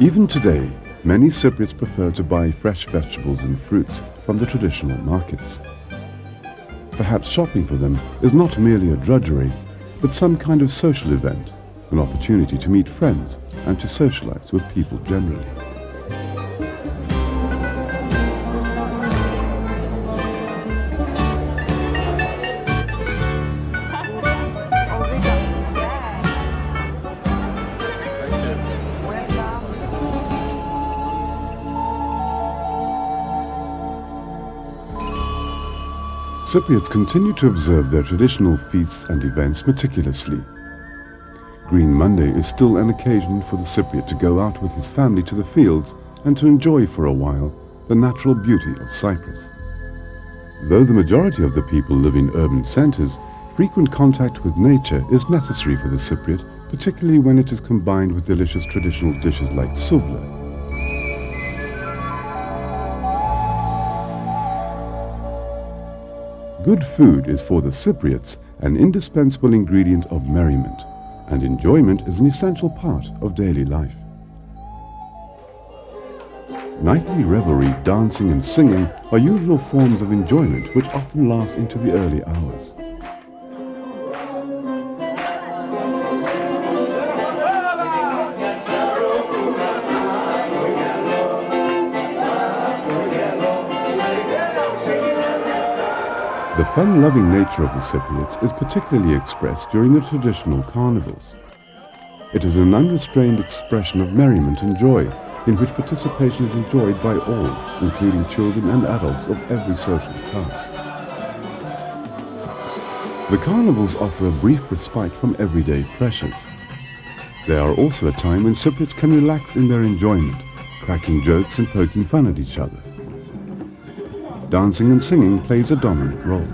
Even today, many Cypriots prefer to buy fresh vegetables and fruits from the traditional markets. Perhaps shopping for them is not merely a drudgery, but some kind of social event, an opportunity to meet friends and to socialize with people generally. Cypriots continue to observe their traditional feasts and events meticulously. Green Monday is still an occasion for the Cypriot to go out with his family to the fields and to enjoy for a while the natural beauty of Cyprus. Though the majority of the people live in urban centers, frequent contact with nature is necessary for the Cypriot, particularly when it is combined with delicious traditional dishes like souvla. Good food is for the Cypriots an indispensable ingredient of merriment, and enjoyment is an essential part of daily life. Nightly revelry, dancing and singing are usual forms of enjoyment which often last into the early hours. The fun-loving nature of the Cypriots is particularly expressed during the traditional carnivals. It is an unrestrained expression of merriment and joy, in which participation is enjoyed by all, including children and adults of every social class. The carnivals offer a brief respite from everyday pressures. They are also a time when Cypriots can relax in their enjoyment, cracking jokes and poking fun at each other. Dancing and singing plays a dominant role.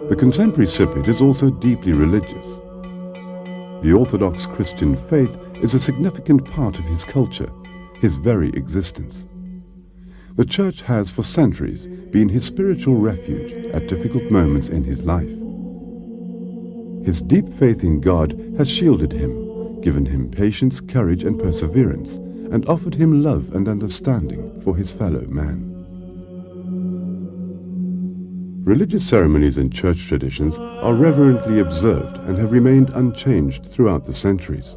The contemporary Cypriot is also deeply religious. The Orthodox Christian faith is a significant part of his culture, his very existence. The Church has for centuries been his spiritual refuge at difficult moments in his life. His deep faith in God has shielded him, given him patience, courage and perseverance, and offered him love and understanding for his fellow man. Religious ceremonies and church traditions are reverently observed and have remained unchanged throughout the centuries.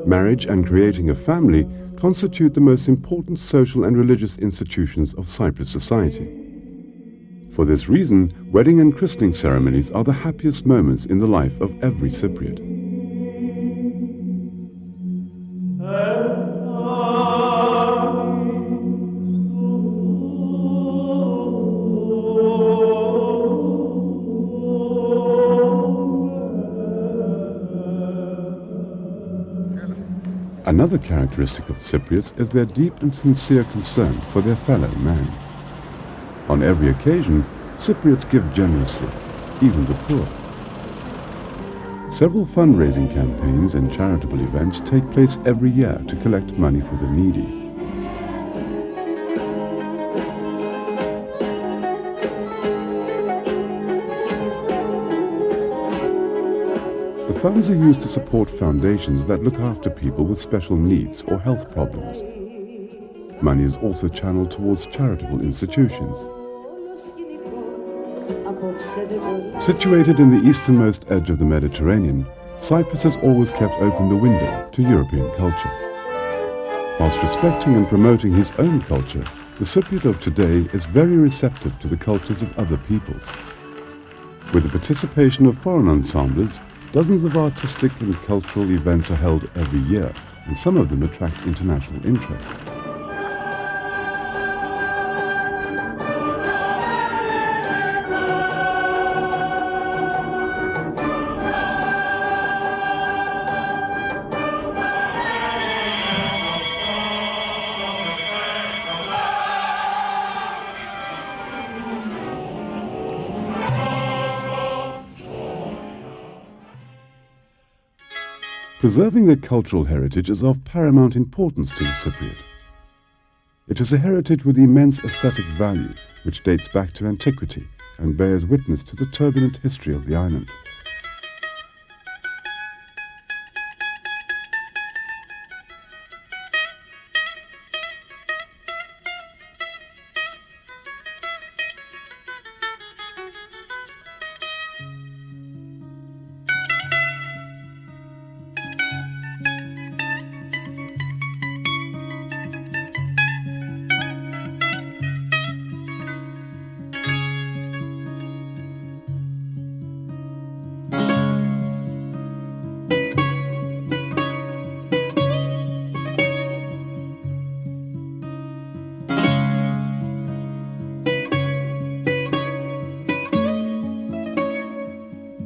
Marriage and creating a family constitute the most important social and religious institutions of Cyprus society. For this reason, wedding and christening ceremonies are the happiest moments in the life of every Cypriot. Another characteristic of Cypriots is their deep and sincere concern for their fellow man. On every occasion, Cypriots give generously, even the poor. Several fundraising campaigns and charitable events take place every year to collect money for the needy. The funds are used to support foundations that look after people with special needs or health problems. Money is also channeled towards charitable institutions. Situated in the easternmost edge of the Mediterranean, Cyprus has always kept open the window to European culture. Whilst respecting and promoting his own culture, the Cypriot of today is very receptive to the cultures of other peoples. With the participation of foreign ensembles, dozens of artistic and cultural events are held every year, and some of them attract international interest. Preserving their cultural heritage is of paramount importance to the Cypriot. It is a heritage with immense aesthetic value which dates back to antiquity and bears witness to the turbulent history of the island.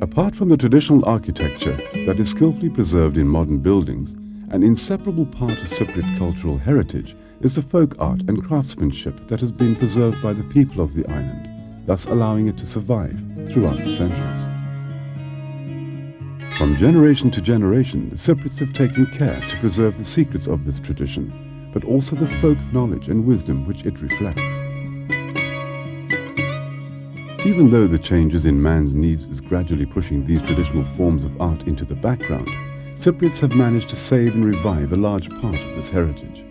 Apart from the traditional architecture that is skillfully preserved in modern buildings, an inseparable part of Cypriot cultural heritage is the folk art and craftsmanship that has been preserved by the people of the island, thus allowing it to survive throughout the centuries. From generation to generation, the Cypriots have taken care to preserve the secrets of this tradition, but also the folk knowledge and wisdom which it reflects. Even though the changes in man's needs is gradually pushing these traditional forms of art into the background, Cypriots have managed to save and revive a large part of this heritage.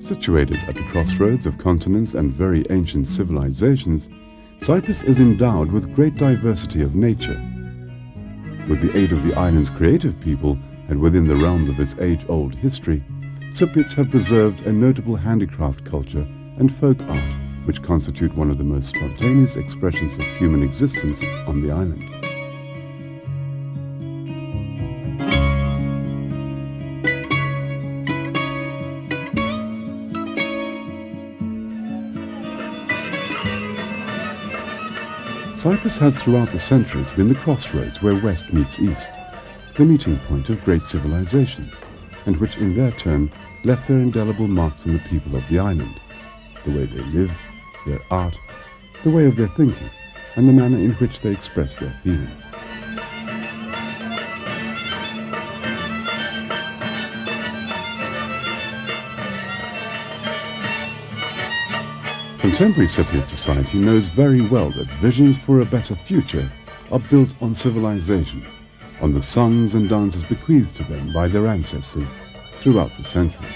Situated at the crossroads of continents and very ancient civilizations, Cyprus is endowed with great diversity of nature. With the aid of the island's creative people and within the realms of its age-old history, Cypriots have preserved a notable handicraft culture and folk art which constitute one of the most spontaneous expressions of human existence on the island. Cyprus has throughout the centuries been the crossroads where West meets East, the meeting point of great civilizations, and which in their turn left their indelible marks on the people of the island, the way they live, their art, the way of their thinking, and the manner in which they express their feelings. Contemporary Cypriot society knows very well that visions for a better future are built on civilization, on the songs and dances bequeathed to them by their ancestors throughout the centuries.